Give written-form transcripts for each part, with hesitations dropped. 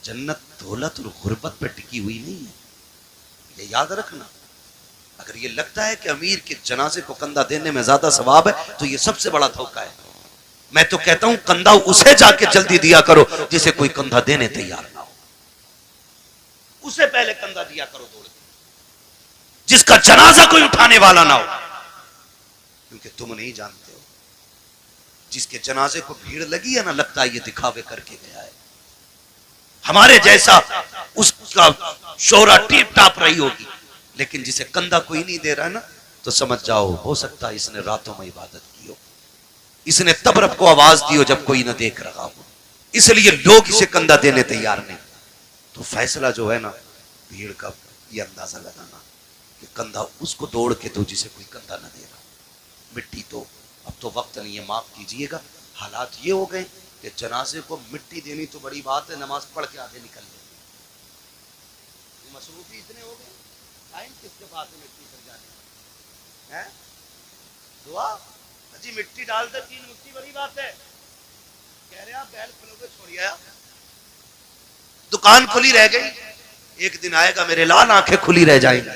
جنت دولت اور غربت پہ ٹکی ہوئی نہیں ہے، یہ یاد رکھنا۔ اگر یہ لگتا ہے کہ امیر کے جنازے کو کندھا دینے میں زیادہ ثواب ہے تو یہ سب سے بڑا دھوکہ ہے۔ میں تو کہتا ہوں کندھا اسے جا کے جلدی دیا کرو جسے کوئی کندھا دینے تیار نہ ہو، اسے پہلے کندھا دیا کرو دوڑ کے، جس کا جنازہ کوئی اٹھانے والا نہ ہو، کیونکہ تم نہیں جانتے ہو جس کے جنازے کو بھیڑ لگی ہے نا، لگتا ہے یہ دکھاوے کر کے گیا ہے، ہمارے جیسا اس کا شہرہ ٹیپ ٹاپ رہی ہوگی، لیکن جسے کندھا کوئی نہیں دے رہا ہے نا تو سمجھ جاؤ ہو سکتا ہے اس نے راتوں میں عبادت کی ہو، اس نے تب رب کو آواز دی ہو جب کوئی نہ دیکھ رہا ہو، اس لیے لوگ اسے کندھا دینے تیار نہیں۔ تو فیصلہ جو ہے نا بھیڑ کا یہ اندازہ لگانا کہ کندھا اس کو دوڑ کے دو جسے کوئی کندھا نہ دے رہا۔ مٹی تو اب تو وقت نہیں ہے، معاف کیجئے گا، حالات یہ ہو گئے کہ جنازے کو مٹی دینی تو بڑی بات ہے، نماز پڑھ کے آدھے نکل گئے، مصروفی اتنے ہو گئے، ٹائم کس کے پاس ہے مٹی پر جانے؟ دعا جی مٹی ڈال دے 3 مٹی بڑی بات ہے، کہہ رہے آپ بیل کھلو گے چھوڑ آیا، دکان کھلی رہ گئی، ایک دن آئے گا میرے لال آنکھیں کھلی رہ جائیں گی،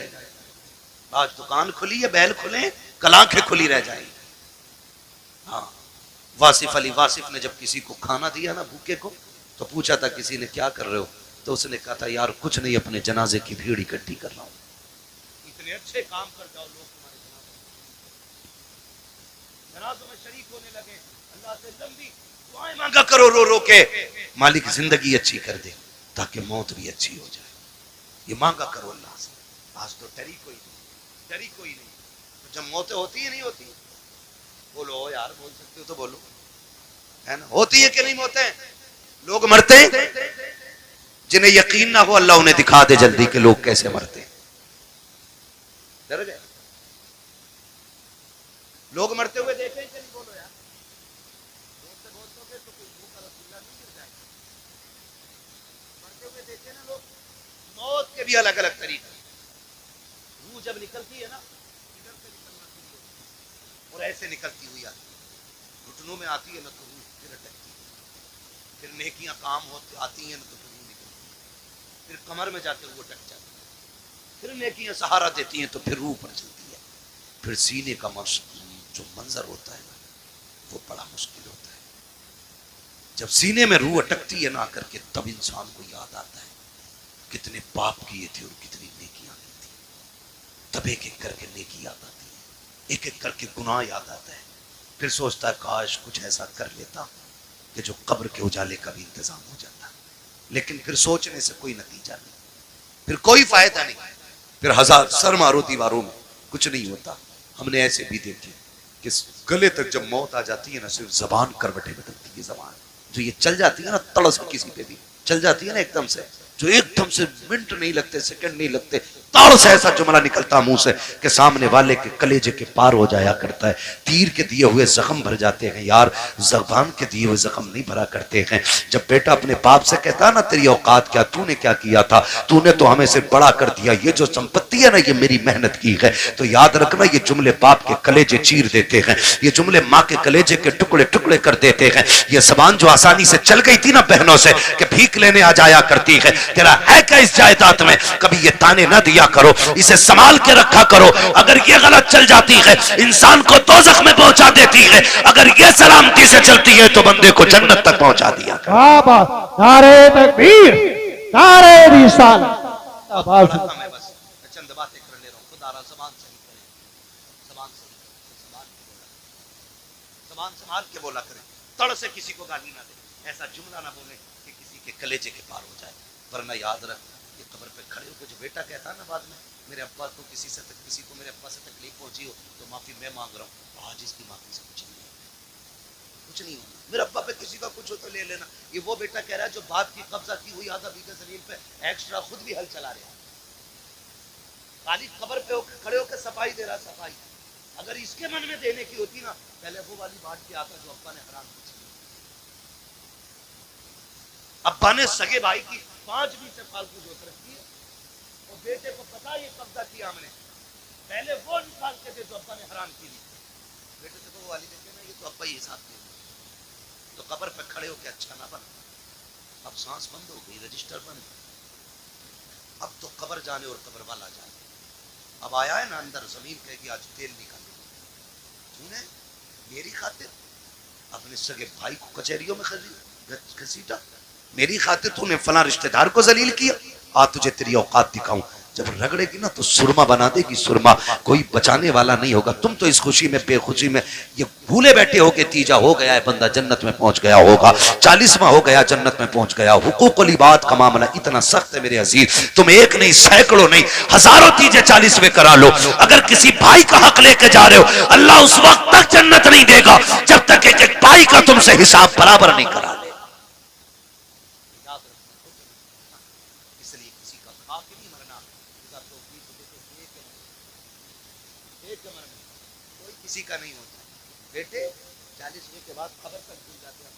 آج دکان کھلی ہے بیل کھلے کل آنکھیں کھلی رہ جائیں گی۔ ہاں واصف علی واصف نے جب کسی کو کھانا دیا نا بھوکے کو تو پوچھا تھا کسی نے کیا کر رہے ہو، تو اس نے کہا تھا یار کچھ نہیں، اپنے جنازے کی بھیڑ اکٹھی کر رہا ہوں۔ اتنے اچھے کام کر جاؤ لوگ تمہارے جنازوں میں شریک ہونے لگے، اللہ سے لمبی دعائیں مانگا کرو رو رو کے، مالک زندگی اچھی کر دے تاکہ موت بھی اچھی ہو جائے، یہ مانگا کرو اللہ سے۔ آج تو ڈری کوئی نہیں، ڈری کوئی نہیں، جب موتیں ہوتی ہی نہیں ہوتی، بولو یار بول سکتے ہو تو بولو، ہے نا، ہوتی ہے کہ نہیں موتیں؟ لوگ مرتے ہیں جنہیں یقین نہ ہو اللہ انہیں دکھا دے جلدی کہ لوگ کیسے مرتے ہیں۔ ڈر گئے لوگ مرتے ہوئے دیکھیں کہ نہیں؟ بولو یار، بولتے گے تو کوئی منہ کا رسولہ نہیں گر جائے گا، مرتے ہوئے دیکھیں نا لوگ۔ موت کے بھی الگ الگ طریقے، روح جب نکلتی ہے نا ادھر سے نکلنا شروع ہوتی ہے اور ایسے نکلتی ہوئی آتی ہے، گھٹنوں میں آتی ہے نا تو روح پھر اٹکتی ہے، پھر نیکیاں کام ہوتی آتی ہیں نا تو پھر روح نکلتی ہے، پھر کمر میں جا کے روح اٹک جاتی ہے، پھر نیکیاں سہارا دیتی ہیں تو پھر روح پر چلتی ہے، پھر سینے کا جو منظر ہوتا ہے نا وہ بڑا مشکل ہوتا ہے، جب سینے میں روح اٹکتی ہے نا کر کے تب انسان کو یاد آتا ہے کتنے پاپ کیے تھے اور کتنی نیکیاں کی تھی، تب ایک ایک کر کے نیکی یاد آتی ہے، ایک ایک کر کے گناہ یاد آتا ہے، پھر سوچتا ہے کاش کچھ ایسا کر لیتا کہ جو قبر کے اجالے کا بھی انتظام ہو جاتا، لیکن پھر سوچنے سے کوئی نتیجہ نہیں، پھر کوئی فائدہ نہیں، پھر ہزار سر مارو دیواروں میں کچھ نہیں ہوتا۔ ہم نے ایسے بھی دیکھے کہ گلے تک جب موت آ جاتی ہے نا صرف زبان کروٹیں بدلتی ہے، زبان جو یہ چل جاتی ہے نا تڑس کسی پہ بھی چل جاتی ہے نا ایک دم سے، جو ایک دم سے منٹ نہیں لگتے سیکنڈ نہیں لگتے تاڑ سے ایسا جملہ نکلتا منہ سے کہ سامنے والے کے کلیجے کے پار ہو جایا کرتا ہے، تیر کے دیے ہوئے زخم بھر جاتے ہیں یار، زبان کے دیے ہوئے زخم نہیں بھرا کرتے ہیں۔ جب بیٹا اپنے باپ سے کہتا ہے نا تیری اوقات کیا، تو نے کیا کیا تھا، تو نے تو ہمیں سے بڑا کر دیا، یہ جو سمپتی ہے نا یہ میری محنت کی ہے، تو یاد رکھنا یہ جملے باپ کے کلیجے چیر دیتے ہیں، یہ جملے ماں کے کلیجے کے ٹکڑے ٹکڑے کر دیتے ہیں۔ یہ زبان جو آسانی سے چل گئی تھی نا بہنوں سے کہ بھیک لینے آ جایا کرتی ہے، تیرا ہے کیا اس جائیداد میں، کبھی یہ تانے نہ دیا کرو، اسے سنبھال کے رکھا کرو، اگر یہ غلط چل جاتی ہے انسان کو دوزخ میں پہنچا دیتی ہے، اگر یہ سلامتی سے چلتی ہے تو بندے کو جنت تک پہنچا دیا کرو۔ نعرہ تکبیر، نعرہ رسالت۔ چند باتیں کر لے رہا ہوں، خدا را زبان صحیح کرے، زبان صحیح کرے، زبان سنبھال کے بولا کرے، تڑ سے کسی کو گالی نہ دے، ایسا جملہ نہ بولے کہ کسی کے کلیجے کے پار ہو جائے، ورنہ یاد رکھ یہ قبر پہ کھڑے ہو کے جو بیٹا کہتا ہے نا بعد میں میرے ابا کو کسی کو میرے ابا سے تکلیف پہنچی ہو تو معافی میں مانگ رہا ہوں، آج اس کی معافی سے کچھ نہیں ہوگا، کچھ نہیں ہوگا، میرے ابا پہ کسی کا کچھ ہو تو لے لینا۔ یہ وہ بیٹا کہہ رہا ہے جو باپ کی قبضہ کی ہوئی آدھا بیگھہ زمین پہ ایکسٹرا خود بھی ہل چلا رہا ہے، خالی قبر پہ کھڑے ہو کے صفائی دے رہا، صفائی اگر اس کے من میں دینے کی ہوتی نا پہلے وہ والی بات کیا آتا جو ابا نے حرام کی، ابا نے سگے بھائی کی 5 سے فالتو جوت رکھی ہے اور بیٹے کو پتا یہ قبضہ کیا ہم نے، پہلے وہ نکال کے دے جو ابا نے حرام کی، بیٹے سے وہ والی دیکھے نا یہ تو ابا ہی حساب دے، تو قبر پہ کھڑے ہو کے اچھا نہ بنا، اب سانس بند ہو گئی، رجسٹر بند، اب تو قبر جانے اور قبر والا جانے. اب آیا ہے نا اندر، زمین کہے گی آج تیل نکالے. تو نے میری خاطر اپنے سگے بھائی کو کچہریوں میں گھسیٹا، میری خاطر تو نے فلاں رشتہ دار کو ذلیل کیا. آ تجھے تیری اوقات دکھاؤں. جب رگڑے گی نا تو سرما بنا دے گی، سرما. کوئی بچانے والا نہیں ہوگا. تم تو اس خوشی میں بے خوشی میں یہ بھولے بیٹھے ہو کہ تیجا ہو گیا ہے، بندہ جنت میں پہنچ گیا ہوگا، 40واں ہو گیا جنت میں پہنچ گیا. حقوق العباد کا معاملہ اتنا سخت ہے میرے عزیز، تم ایک نہیں سینکڑوں نہیں ہزاروں تیجے 40ویں کرا لو، اگر کسی بھائی کا حق لے کے جا رہے ہو اللہ اس وقت تک جنت نہیں دے گا جب تک ایک بھائی کا تم سے حساب برابر نہیں کرا لے. اس لیے کسی کا کھا کے نہیں مرنا، کوئی کسی کا نہیں ہوتا. بیٹے 40ویں کے بعد خبر تک بھول جاتے ہیں.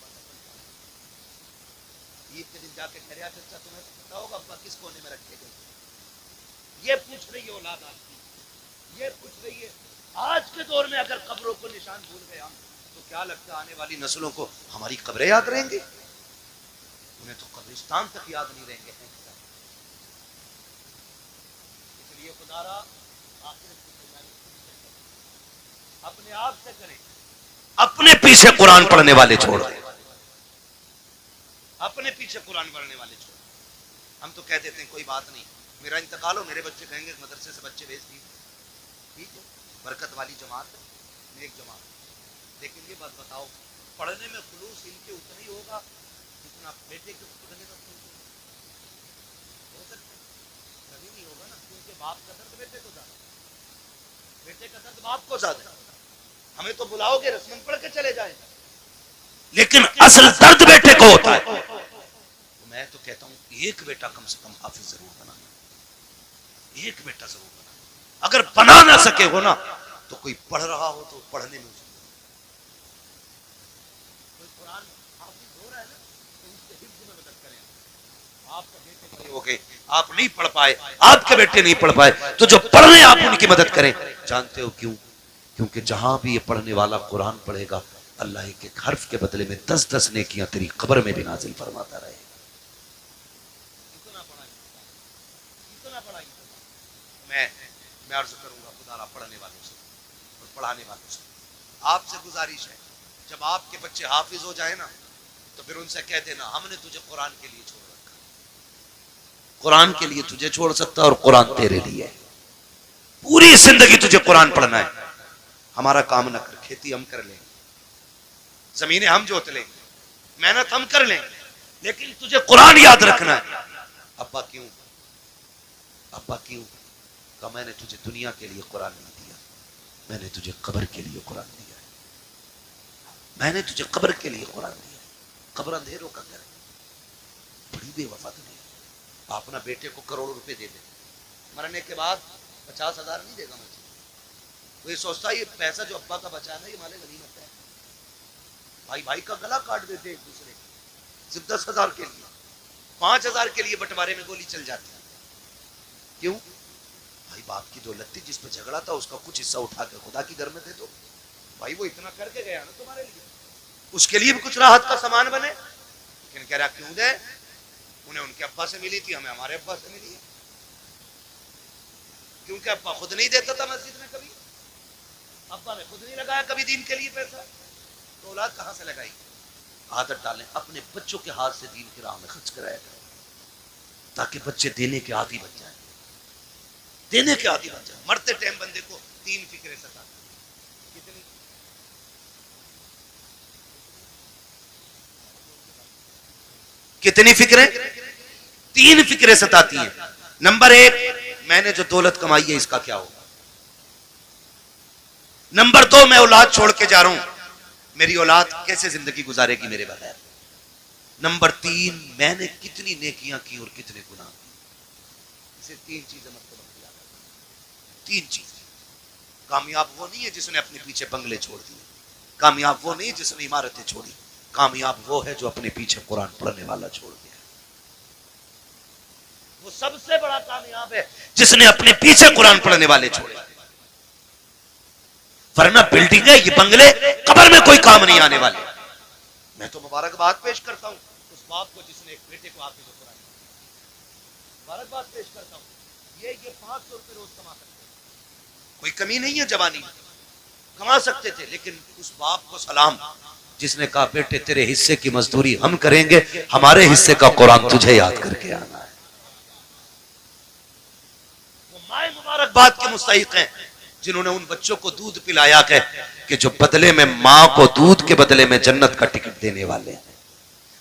عید کے دن جا کے ٹھہریا چچا تمہیں پتا ہوگا ابا کس کونے میں رکھے گئے. یہ پوچھ رہی ہے اولاد آپ کی، یہ پوچھ رہی ہے. آج کے دور میں اگر قبروں کو نشان بھول گئے ہم تو کیا لگتا ہے آنے والی نسلوں کو ہماری قبریں یاد رہیں گی؟ انہیں تو قبرستان تک یاد نہیں رہیں گے. اس لیے خدا را آخرت کی تیاری اپنے آپ سے کریں. اپنے پیچھے قرآن پڑھنے والے چھوڑ دیں، اپنے پیچھے قرآن پڑھنے والے چھوڑ دیں. ہم تو کہہ دیتے ہیں کوئی بات نہیں، میرا انتقال ہو میرے بچے کہیں گے مدرسے سے بچے بھیج دیے، ٹھیک ہے، برکت والی جماعت، نیک جماعت. لیکن یہ بات بتاؤ پڑھنے میں خلوص ان کے اتنا ہی ہوگا جتنا بیٹے کے پڑھنے کا خلوص ہو سکتا ہے؟ کبھی نہیں ہوگا نا، کیونکہ باپ کا درد بیٹے کو زیادہ، بیٹے کا درد باپ کو زیادہ. ہمیں تو بلاؤ گے رسمن پڑھ کے چلے جائیں، لیکن اصل درد بیٹے کو ہوتا ہے. میں تو کہتا ہوں ایک بیٹا کم سے کم حافظ ضرور بنانا، ایک بیٹا ضرور بنانا. اگر بنا نہ سکے ہو نا تو کوئی پڑھ رہا ہو تو پڑھنے میں کوئی قرآن حافظ ہو رہا ہے نا تو اس کے حفظ میں مدد کریں. آپ کا بیٹے بڑے ہو گئے، آپ نہیں پڑھ پائے، آپ کے بیٹے نہیں پڑھ پائے تو جو پڑھ رہے ہیں آپ ان کی مدد کریں. جانتے ہو کیوں؟ کیونکہ جہاں بھی یہ پڑھنے والا قرآن پڑھے گا اللہ ایک ایک حرف کے بدلے میں 10 نیکیاں تیری قبر میں بھی نازل فرماتا رہے. میں عرض کروں گا خدا را پڑھنے والوں سے اور پڑھانے والوں سے آپ سے گزارش ہے، جب آپ کے بچے حافظ ہو جائیں نا تو پھر ان سے کہہ دینا ہم نے تجھے قرآن کے لیے چھوڑ رکھا، قرآن کے لیے تجھے چھوڑ سکتا اور قرآن تیرے لیے. پوری زندگی تجھے قرآن پڑھنا ہے. ہمارا کام نہ کر، کھیتی ہم کر لیں گے، زمینیں ہم جوت لیں گے، محنت ہم کر لیں گے، لیکن تجھے قرآن یاد رکھنا ہے. ابا کیوں؟ ابا کیوں؟ کہ میں نے تجھے دنیا کے لیے قرآن نہیں دیا، میں نے تجھے قبر کے لیے قرآن دیا ہے. میں نے تجھے قبر کے لیے قرآن دیا ہے. قبر اندھیروں کا گھر ہے، بڑی بے وفا دنیا. آپ اپنا بیٹے کو کروڑوں روپے دے دیں، مرنے کے بعد 50,000 نہیں دے گا مجھے. وہ یہ سوچتا ہے یہ پیسہ جو ابا کا بچانا ہے یہ مالے غنیمت ہے. بھائی بھائی کا گلا کاٹ دیتے ایک دوسرے کو صرف 10,000 کے لیے، 5,000 کے لیے بٹوارے میں گولی چل جاتی ہے. کیوں؟ بھائی باپ کی دولت تھی، جس پہ جھگڑا تھا اس کا کچھ حصہ اٹھا کے خدا کی گھر میں دے دو. بھائی وہ اتنا کر کے گیا نا تمہارے لیے، اس کے لیے بھی کچھ راحت کا سامان بنے. لیکن کہہ رہا کیوں دے؟ انہیں ان کے ابا سے ملی تھی، ہمیں ہمارے ابا سے ملی ہے. کیونکہ ابا خود نہیں دیتا تھا مسجد میں، کبھی ابا نے خود نہیں لگایا کبھی دین کے لیے پیسہ، تو اولاد کہاں سے لگائی؟ عادت ڈالیں، اپنے بچوں کے ہاتھ سے دین کی راہ میں خرچ کرایا کریں تاکہ بچے دینے کے عادی بن جائیں، دینے کے عادی بن جائیں. مرتے ٹائم بندے کو 3 فکریں ستاتی. کتنی فکریں؟ 3 فکریں ستاتی ہیں. نمبر 1 میں نے جو دولت کمائی ہے اس کا کیا ہوگا. نمبر 2 میں اولاد چھوڑ کے جا رہا ہوں، میری اولاد کیسے زندگی گزارے گی میرے بغیر. نمبر 3 میں نے کتنی نیکیاں کی اور کتنے گناہ کی. اسے 3 چیزیں مطلب کیا. 3 چیزیں. کامیاب وہ نہیں ہے جس نے اپنے پیچھے بنگلے چھوڑ دیے، کامیاب وہ نہیں ہے جس نے عمارتیں چھوڑی، کامیاب وہ ہے جو اپنے پیچھے قرآن پڑھنے والا چھوڑ دیا. وہ سب سے بڑا کامیاب ہے جس نے اپنے پیچھے قرآن پڑھنے والے چھوڑے. ورنہ بلڈنگ ہے یہ بنگلے قبر میں کوئی کام نہیں آنے والے. میں تو مبارکباد پیش کرتا ہوں اس باپ کو جس نے ایک بیٹے کو حافظ قرآن مبارکباد پیش کرتا ہوں. یہ 500 روپے روز کما سکتے ہیں, کوئی کمی نہیں ہے, جوانی کما سکتے تھے, لیکن اس باپ کو سلام جس نے کہا بیٹے تیرے حصے کی مزدوری ہم کریں گے, ہمارے حصے کا قرآن تجھے یاد کر کے آنا ہے. وہ مائیں مبارکباد کے مستحق ہیں جنہوں نے ان بچوں کو دودھ پلایا کہ جو بدلے میں ماں کو دودھ کے بدلے میں جنت کا ٹکٹ دینے والے ہیں.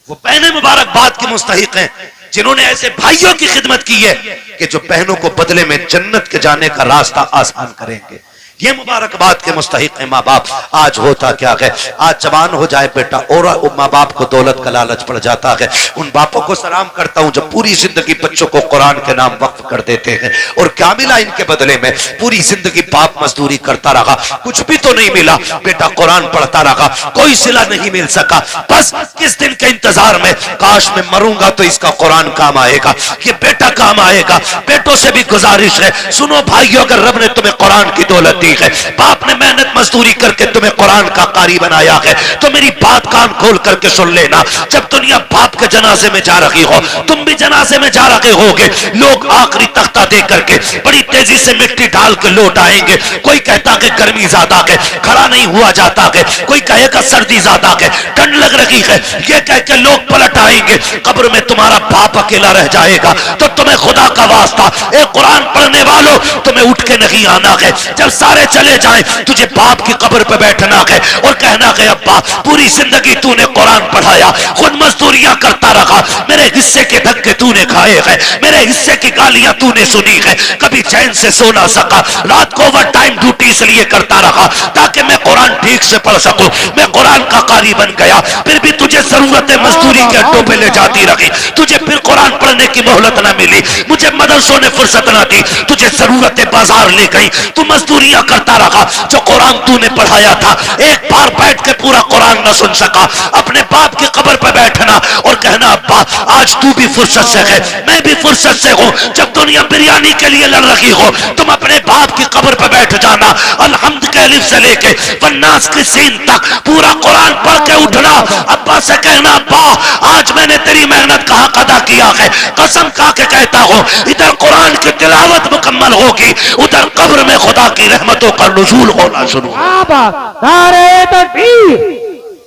وہ بہنیں مبارکباد کے مستحق ہیں جنہوں نے ایسے بھائیوں کی خدمت کی ہے کہ جو بہنوں کو بدلے میں جنت کے جانے کا راستہ آسان کریں گے. یہ مبارکباد کے مستحق ہیں ماں باپ. آج ہوتا کیا ہے, آج جوان ہو جائے بیٹا اور ماں باپ کو دولت کا لالچ پڑ جاتا ہے. ان باپوں کو سلام کرتا ہوں جو پوری زندگی بچوں کو قرآن کے نام وقف کر دیتے ہیں, اور کیا ملا ان کے بدلے میں؟ پوری زندگی باپ مزدوری کرتا رہا, کچھ بھی تو نہیں ملا, بیٹا قرآن پڑھتا رہا, کوئی صلہ نہیں مل سکا. بس کس دن کے انتظار میں, کاش میں مروں گا تو اس کا قرآن کام آئے گا, یہ بیٹا کام آئے گا. بیٹوں سے بھی گزارش ہے, سنو بھائیو, اگر رب نے تمہیں قرآن کی دولت دی ہے, باپ نے محنت مزدوری کر کے تمہیں قرآن کا قاری بنایا ہے, تو میری بات کان کھول کر کے سن لینا. جب دنیا باپ کے جنازے میں جا رہی ہو, تم بھی جنازے میں جا رہے ہوگے, لوگ آخری تختہ دے کر کے بڑی تیزی سے مٹی ڈال کے لوٹ آئیں گے. کوئی کہتا کہ گرمی زیادہ ہے, کھڑا نہیں ہوا جاتا ہے, کوئی کہے گا سردی زیادہ ہے, ٹھنڈ لگ رہی ہے, یہ کہہ کے لوگ پلٹ آئیں گے. قبر میں تمہارا باپ اکیلا رہ جائے گا. تو تمہیں خدا کا واسطہ, اے قرآن پڑھنے والوں, تمہیں اٹھ کے نہیں آنا ہے. جب سارے چلے جائیں تجھے باپ کی قبر پہ بیٹھنا ہے اور کہنا ہے ابا پوری زندگی تو نے قرآن پڑھایا, خود مزدوریاں کرتا رہا, میرے حصے کے دھکے تو نے کھائے ہیں, میرے حصے کی گالیاں تو نے سنی ہے, کبھی چین سے سو نہ سکا, رات کو اوور ٹائم ڈیوٹی اس لیے کرتا رہا تاکہ میں قرآن ٹھیک سے پڑھ سکوں. میں قرآن کا قاری بن گیا, پھر بھی تجھے ضرورت مزدوری کے اڈوں پہ لے جاتی رہی, تجھے پھر قرآن پڑھنے کی مہلت نہ ملی, مجھے مدرسوں نے فرصت نہ دی, تجھے ضرورت بازار لے گئی, تو مزدوریاں کرتا رہا. جو قرآن تو نے پڑھایا تھا ایک بار بیٹھ کے پورا قرآن نہ سن سکا. اپنے باپ کی قبر پہ بیٹھنا اور کہنا ابا آج تو بھی فرصت سے ہے, میں بھی فرصت سے ہوں. جب دنیا بریانی کے لیے لڑ رہی ہو, تم اپنے باپ کی قبر پہ بیٹھ جانا, الحمد کے الف سے لے کے والناس کی سین تک پورا قرآن پڑھ کے اٹھنا. ابا سے کہنا ابا آج میں نے تیری محنت کا حق ادا کیا ہے, قسم کھا کے کہتا ہوں ادھر قرآن کی تلاوت مکمل ہوگی, ادھر قبر میں خدا کی رحمتوں کا نزول ہونا شروع. نعرہ تکبیر,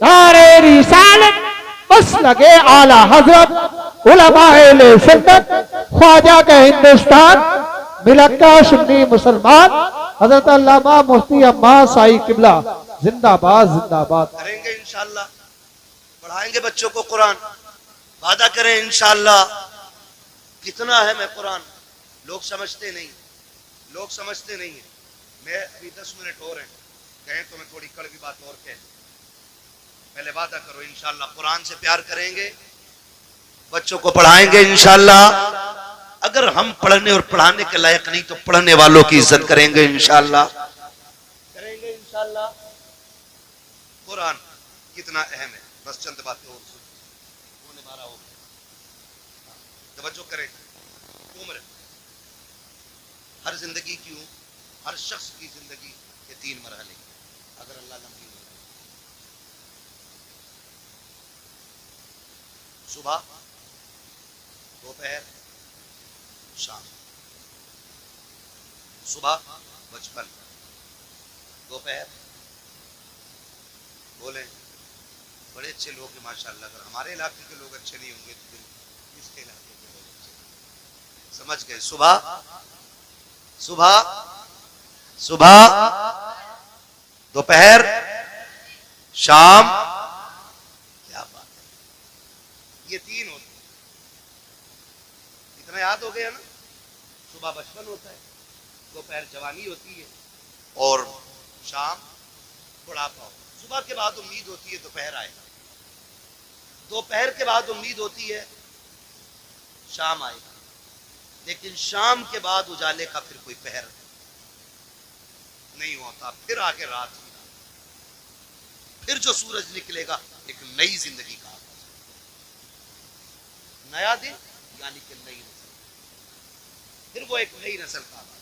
نعرہ رسالت, بس لگے اعلی حضرت علماء اہل سنت خواجہ کے ہندوستان ملکہ سنی مسلمان حضرت علامہ مفتی عباس سائی قبلہ زندہ باد زندہ باد. کریں گے انشاءاللہ, پڑھائیں گے بچوں کو قرآن, وعدہ کریں انشاءاللہ. کتنا ہے میں قرآن, لوگ سمجھتے نہیں, لوگ سمجھتے نہیں ہیں. میں ابھی 10 منٹ اور ہیں, کہیں تو میں تھوڑی کڑوی بات اور کہہ, پہلے وعدہ کرو انشاءاللہ قرآن سے پیار کریں گے, بچوں کو پڑھائیں گے انشاءاللہ. اگر ہم پڑھنے اور پڑھانے کے لائق نہیں تو پڑھنے والوں کی عزت کریں گے انشاءاللہ, کریں گے انشاءاللہ. قرآن کتنا اہم ہے, بس چند باتیں اور سن, ہونے بارہ ہو گئے, توجہ کریں. عمر, ہر زندگی کی عمر, ہر شخص کی زندگی کے 3 مرحلے, اگر اللہ لمبی ہو, صبح, دوپہر, شام. صبح بچپن, دوپہر, بولیں بڑے اچھے لوگ ہیں ماشاءاللہ. اگر ہمارے علاقے کے لوگ اچھے نہیں ہوں گے تو پھر اس کے علاقے کے لوگ اچھے, سمجھ گئے؟ صبح, صبح, صبح, دوپہر, شام. کیا بات ہے, یہ 3 ہوتے ہیں. اتنا یاد ہو گیا نا. صبح بچپن ہوتا ہے, دوپہر جوانی ہوتی ہے, اور شام بڑھاپا ہوتا ہے. صبح کے بعد امید ہوتی ہے دوپہر آئے گا, دوپہر کے بعد امید ہوتی ہے شام آئے گا, لیکن شام کے بعد اجالے کا پھر کوئی پہر نہیں ہوتا. پھر آگے رات ہی رات, پھر جو سورج نکلے گا ایک نئی زندگی کا آغاز, نیا دن یعنی کہ نئی نسل, پھر وہ ایک نئی نسل کا آغاز.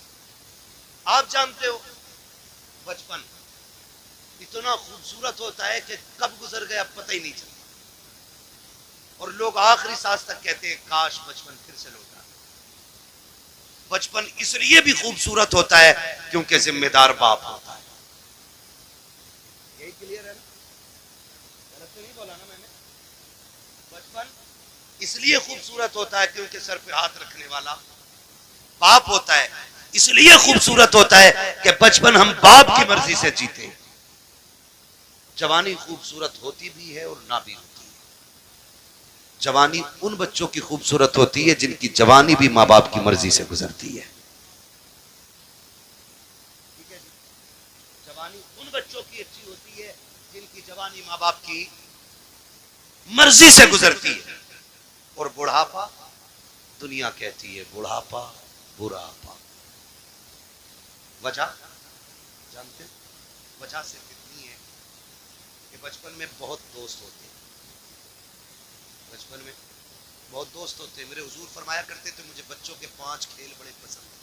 آپ جانتے ہو بچپن اتنا خوبصورت ہوتا ہے کہ کب گزر گیا پتہ ہی نہیں چلتا, اور لوگ آخری سانس تک کہتے ہیں کاش بچپن پھر سے لوٹا. بچپن اس لیے بھی خوبصورت ہوتا ہے کیونکہ ذمہ دار باپ ہوتا ہے. یہی کلیئر ہے نا؟ غلط تو نہیں بولا نا میں نے؟ بچپن اس لیے خوبصورت ہوتا ہے کیونکہ سر پہ ہاتھ رکھنے والا باپ ہوتا ہے. اس لیے خوبصورت ہوتا ہے کہ بچپن ہم باپ کی مرضی سے جیتے. جوانی خوبصورت ہوتی بھی ہے اور نہ بھی ہوتی ہے. جوانی ان بچوں کی خوبصورت ہوتی ہے جن کی جوانی بھی ماں باپ کی مرضی سے گزرتی ہے. ٹھیک ہے جی. جوانی ان بچوں کی اچھی ہوتی ہے جن کی جوانی ماں باپ کی مرضی سے گزرتی ہے. اور بڑھاپا دنیا کہتی ہے بڑھاپا بڑھاپا. وجہ جانتے وجہ سے کتنی ہے کہ بچپن میں بہت دوست ہوتے ہیں. بچپن میں بہت دوست ہوتے ہیں. میرے حضور فرمایا کرتے تھے مجھے بچوں کے 5 کھیل بڑے پسند ہیں.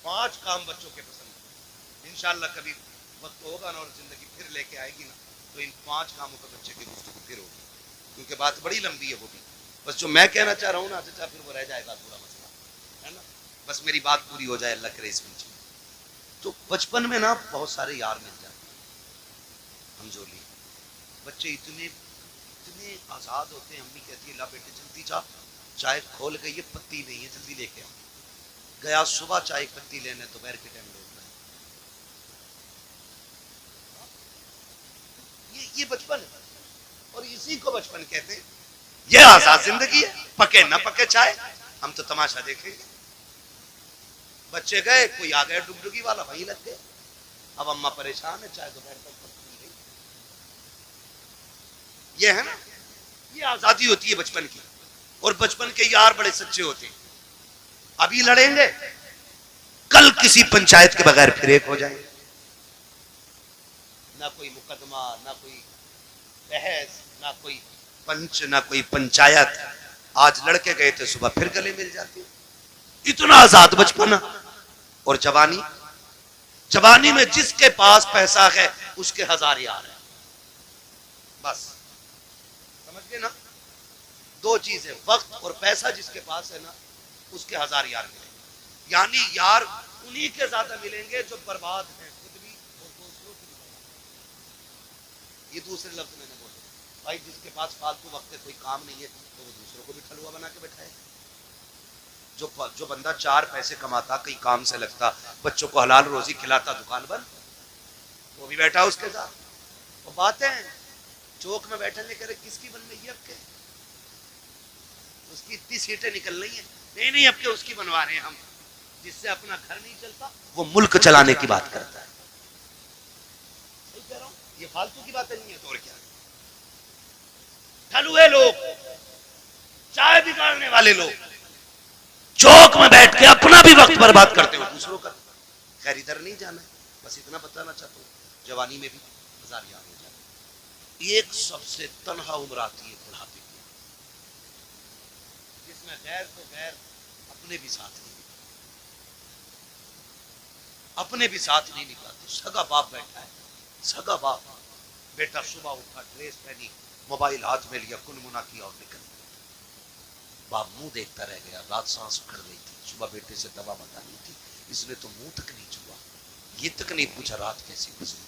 5 کام بچوں کے پسند ہیں. انشاءاللہ کبھی وقت ہوگا نا اور زندگی پھر لے کے آئے گی نا تو ان 5 کاموں پر بچے کی گفتگو پھر ہوگی کیونکہ بات بڑی لمبی ہے. وہ بھی بس جو میں کہنا چاہ رہا ہوں نا چچا پھر وہ رہ جائے گا پورا مسئلہ ہے نا. بس میری بات پوری ہو جائے اللہ کرے اس بیچ میں. تو بچپن میں نا بہت سارے یار مل جاتے ہیں. ہمجولی بچے اتنے آزاد ہوتے ہیں. امی کہتی ہے لا بیٹے جلدی جا چائے کھول گئی ہے پتی نہیں ہے جلدی لے کے آؤ. گیا صبح چائے پتی لینے دوپہر کے ٹائم لوٹنا ہے. یہ بچپن ہے اور اسی کو بچپن کہتے ہیں. یہ آزاد زندگی ہے. پکے نہ پکے چائے ہم تو تماشا دیکھیں گے. بچے گئے کوئی آ گیا ڈگڈگی والا وہیں لگ گئے. اب اماں پریشان ہے چائے دوپہر تک پتی نہیں. یہ ہے نا یہ آزادی ہوتی ہے بچپن کی. اور بچپن کے یار بڑے سچے ہوتے ہیں. ابھی لڑیں گے کل کسی پنچایت کے بغیر پھر ایک ہو جائیں گے. نہ کوئی مقدمہ نہ کوئی بحث نہ کوئی پنچ نہ کوئی پنچایت. آج لڑکے گئے تھے صبح پھر گلے مل جاتے. اتنا آزاد بچپن. اور جوانی میں جس کے پاس پیسہ ہے اس کے 1000 یار ہیں. بس سمجھ گئے نا. 2 چیزیں وقت اور پیسہ. جس کے پاس ہے نا اس کے 1000 یار ملیں گے. یعنی یار انہی کے زیادہ ملیں گے جو برباد ہیں خود بھی اور دوسروں کی بھی. یہ دوسرے لفظ میں نے بولے بھائی جس کے پاس فالتو وقت ہے کوئی کام نہیں ہے تو وہ دوسروں کو بھی ٹھلوا بنا کے بیٹھائے. جو بندہ 4 پیسے کماتا کئی کام سے لگتا بچوں کو حلال روزی کھلاتا دکان بند وہ بھی بیٹھا اس کے ساتھ. وہ باتیں چوک میں بیٹھنے کے کس کی بن رہی ہے اب کے اس کی اتنی سیٹیں نکل رہی ہیں. نہیں اب کے اس کی بنوا رہے ہیں ہم. جس سے اپنا گھر نہیں چلتا وہ ملک چلانے کی بات کرتا ہے. صحیح کہہ رہا ہوں. یہ فالتو کی باتیں نہیں ہے. تو اور کیا ٹھلوے لوگ چائے بگاڑنے والے لوگ چوک میں بیٹھ کے اپنا بھی وقت برباد کرتے ہو دوسروں کا. خیر ادھر نہیں جانا ہے. بس اتنا بتانا چاہتا ہوں جوانی میں بھی 1000 یار ہو جاتے. ایک سب سے تنہا عمر آتی ہے بڑھاپے کی جس میں غیر تو غیر اپنے بھی ساتھ نہیں نکالتے. سگا باپ بیٹھا ہے. سگا باپ بیٹا صبح اٹھا ڈریس پہنی موبائل ہاتھ میں لیا کنمنا کیا اور نکل. باپ منہ دیکھتا رہ گیا. رات سانس اکھڑ گئی تھی. صبح بیٹے سے دوا بتانی تھی. اس نے تو منہ تک نہیں چھوا. یہ تک نہیں پوچھا رات کیسی گزری.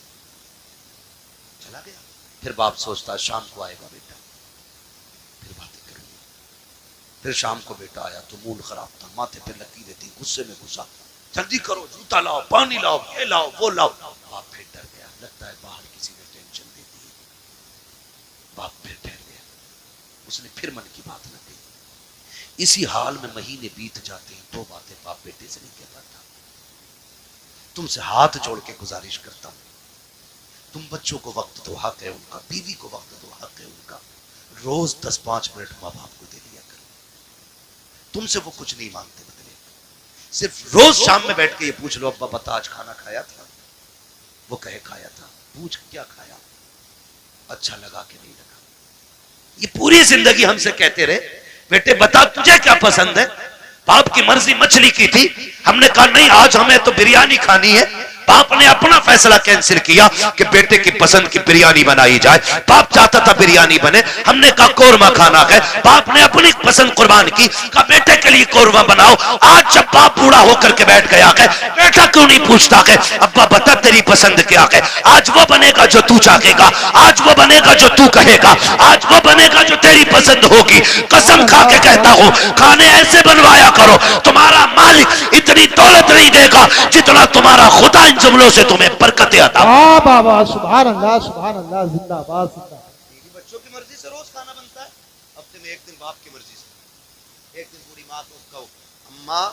چلا گیا. پھر باپ سوچتا شام کو آئے گا بیٹا پھر باتیں کریں گے. پھر شام کو بیٹا آیا تو موڈ خراب تھا. ماتھے پہ لکیریں تھی. غصے میں غصہ. جلدی کرو جوتا لاؤ پانی لاؤ یہ لاؤ وہ لاؤ. باپ پھر ڈر گیا. لگتا ہے باہر کسی نے ٹینشن دے دی. باپ پھر ٹھہر گیا. اس نے پھر من کی بات نہ کہی. اسی حال میں مہینے بیت جاتے ہیں. 2 باتیں باپ بیٹے سے نہیں کہہ پاتا. تم سے ہاتھ جوڑ کے گزارش کرتا ہوں تم بچوں کو وقت دو حق ہے ان کا. بیوی کو وقت دو حق ہے ان کا. روز 10-5 منٹ ماں باپ کو دے لیا کرو. تم سے وہ کچھ نہیں مانگتے بدلے. صرف روز شام میں بیٹھ کے یہ پوچھ لو ابا بتا آج کھانا کھایا تھا. وہ کہے کھایا تھا. پوچھ کیا کھایا. اچھا لگا کہ نہیں لگا. یہ پوری زندگی ہم سے کہتے رہے بیٹے بتا تجھے کیا پسند ہے. باپ کی مرضی مچھلی کی تھی. ہم نے کہا نہیں آج ہمیں تو بریانی کھانی ہے. باپ نے اپنا فیصلہ کینسل کیا کہ بیٹے کی پسند کی بریانی بنائی جائے. باپ چاہتا تھا بریانی بنے, ہم نے کہا قورمہ کھانا ہے. باپ نے اپنی پسند قربان کی, کہا بیٹے کے لیے قورمہ بناؤ. آج جب باپ بوڑھا ہو کر کے بیٹھ گیا ہے, بیٹا کیوں نہیں پوچھتا ہے ابا بتا تیری پسند کیا ہے؟ آج وہ بنے گا جو تو چاہے گا, آج وہ بنے گا جو تو کہے گا, آج وہ بنے گا جو تیری پسند ہوگی. قسم کھا کے کہتا ہوں کھانے ایسے بنوایا کرو, تمہارا مالک اتنی دولت نہیں دے گا جتنا تمہارا خدا ان جملوں سے تمہیں برکتیں عطا. واہ بابا, سبحان اللہ سبحان اللہ, زندہ باد زندہ باد. بچوں کی مرضی سے روز کھانا بنتا ہے, ہفتے میں ایک دن باپ کی مرضی سے. ایک دن بوڑھی ماں کو کہو اماں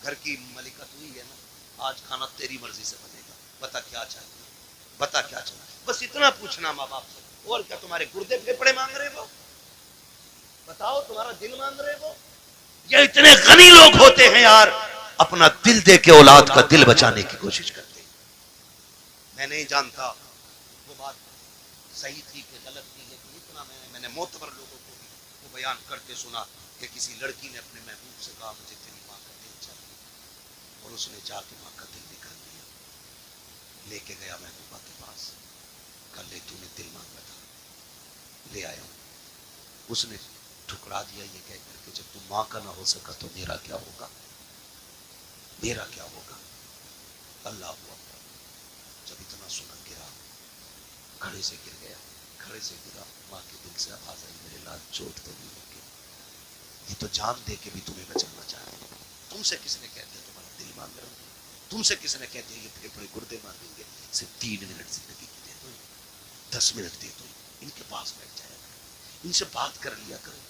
گھر کی ملکہ تو ہی ہے نا, آج کھانا تیری مرضی سے بنے گا, بتا کیا چاہیے, بتا کیا چاہیے. بس اتنا پوچھنا ماں باپ سے. اور کیا تمہارے گردے پھیپڑے مانگ رہے وہ؟ بتاؤ تمہارا دل مانگ رہے وہ؟ یہ اتنے غنی لوگ ہوتے ہیں یار, اپنا دل دے کے اولاد کا دل بچانے کی کوشش کرتے ہیں. میں نہیں جانتا وہ بات صحیح تھی کہ غلط تھی, لیکن اتنا میں نے معتبر لوگوں کو بھی وہ بیان کرتے سنا کہ کسی لڑکی نے اپنے محبوب سے کہا مجھے تیری ماں کا دل چاہیے, اور اس نے جا کے ماں کا دل نکال دیا, لے کے گیا محبوبہ کے پاس, کل لے تو نے دل مانگا تھا, لے آیا ہوں. اس نے ٹھکرا دیا یہ کہہ کر کہ جب تم ماں کا نہ ہو سکا تو میرا کیا ہوگا, میرا کیا ہوگا. اللہ اکبر. جب اتنا سنا گرا, کھڑے سے گر گیا, کھڑے سے گرا, ماں کے دل سے آواز آئی میرے لال چوٹ تو نہیں ہوگی, یہ تو جان دے کے بھی تمہیں بچانا چاہے. تم سے کس نے کہہ دیا تمہارا دل مانگ رہا ہوں, تم سے کس نے کہہ دیا یہ پھیپڑے گردے مانگیں گے. صرف 3 منٹ زندگی کی دے دو, 10 منٹ دے دو, ان کے پاس بیٹھ جایا کرو, ان سے بات کر لیا کرو,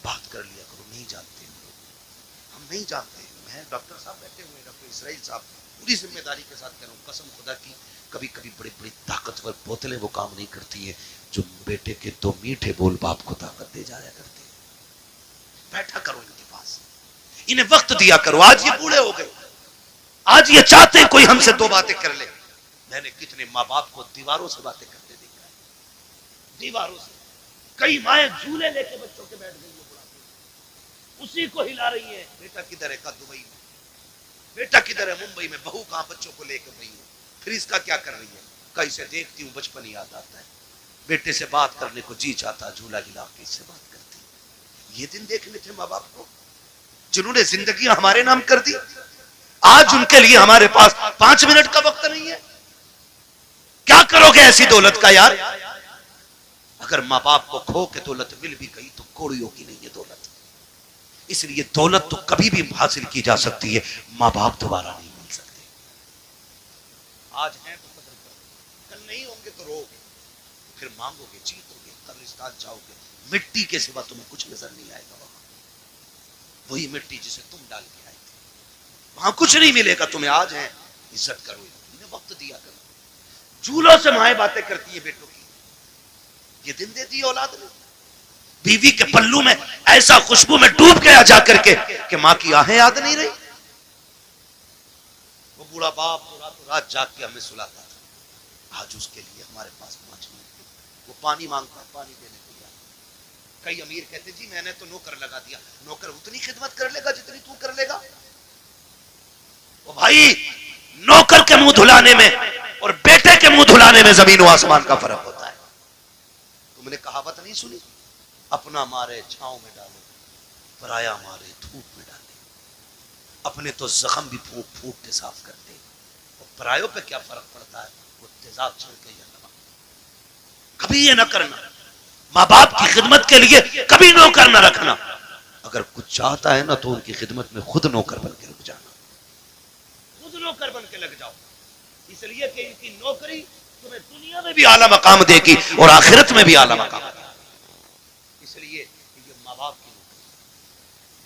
بات کر لیا کرو. نہیں جانتے ہم لوگ, ہم نہیں جانتے. میں ڈاکٹر صاحب بیٹھے ہوئے, ڈاکٹر اسرائیل صاحب, پوری ذمہ داری کے ساتھ کہہ رہا ہوں قسم خدا کی, کبھی کبھی بڑی بڑی طاقتور بوتلیں وہ کام نہیں کرتی ہیں جو بیٹے کے 2 میٹھے بول باپ کو طاقت دے جایا کرتے ہیں. بیٹھا کرو ان کے پاس, انہیں وقت دیا کرو. آج یہ بوڑھے ہو گئے, آج یہ چاہتے ہیں کوئی ہم سے 2 باتیں کر لے. میں نے کتنے ماں باپ کو دیواروں سے باتیں کرتے دیکھا ہے, دیواروں سے. کئی مائیں جھولے لے کے بچوں کے بیٹھ گئی, اسی کو ہلا رہی ہے. بیٹا کدھر ہے؟ کا دبئی میں. بیٹا کدھر ہے؟ ممبئی میں. بہو کہاں؟ بچوں کو لے کے گئی ہے. پھر اس کا کیا کر رہی ہے؟ کہیں سے دیکھتی ہوں بچپن یاد آتا ہے, بیٹے سے بات کرنے کو جی چاہتا, جھولا ہلا کے اس سے بات کرتی. یہ دن دیکھنے تھے ماں باپ کو جنہوں نے زندگی ہمارے نام کر دی. آج ان کے لیے ہمارے پاس 5 منٹ کا وقت نہیں ہے. کیا کرو گے ایسی دولت کا یار؟ اگر ماں باپ کو کھو کے دولت مل بھی گئی تو کوڑیوں کی نہیں ہے دولت. اس لیے دولت تو کبھی بھی حاصل کی جا سکتی ہے, ماں باپ دوبارہ نہیں مل سکتے. آج ہیں تو قدر کرو, کل نہیں ہوں گے تو رو گے, پھر مانگو گے, جیتو گے, قبرستان جاؤ گے, مٹی کے سوا تمہیں کچھ نظر نہیں آئے گا. وہاں وہی مٹی جسے تم ڈال کے آئے تھے, وہاں کچھ نہیں ملے گا تمہیں. آج ہیں, عزت کرو, انہیں وقت دیا کرو. جھولوں سے مائیں باتیں کرتی ہے بیٹوں کی, یہ دن دیتی ہے اولاد نے. بیوی کے پلو میں ایسا خوشبو میں ڈوب گیا جا کر کے کہ ماں کی آہیں یاد نہیں رہی. وہ بوڑھا باپ راتوں رات جاگ کے ہمیں سلاتا تھا, آج اس کے لیے ہمارے پاس 5 منٹ. وہ پانی مانگتا, پانی دینے کو گیا. کئی امیر کہتے جی میں نے تو نوکر لگا دیا. نوکر اتنی خدمت کر لے گا جتنی تو کر لے گا. وہ بھائی نوکر کے منہ دھلانے میں اور بیٹے کے منہ دھلانے میں زمین و آسمان کا فرق ہوتا ہے. تم نے کہاوت نہیں سنی؟ اپنا مارے چھاؤں میں ڈالے, پرایا مارے دھوپ میں ڈالے. اپنے تو زخم بھی پھونک پھونک کے صاف کرتے, اور پرایوں پہ کیا فرق پڑتا ہے؟ وہ تیزاب چھڑکے یا نمک. کبھی یہ نہ کرنا, ماں باپ کی خدمت کے لیے کبھی نوکر نہ رکھنا. اگر کچھ چاہتا ہے نا تو ان کی خدمت میں خود نوکر بن کے رک جانا, خود نوکر بن کے لگ جاؤ. اس لیے کہ ان کی نوکری تمہیں دنیا میں بھی اعلیٰ مقام دے گی اور آخرت میں بھی اعلیٰ مقام دے گی. اس لیے یہ ماں باپ کی نوکری,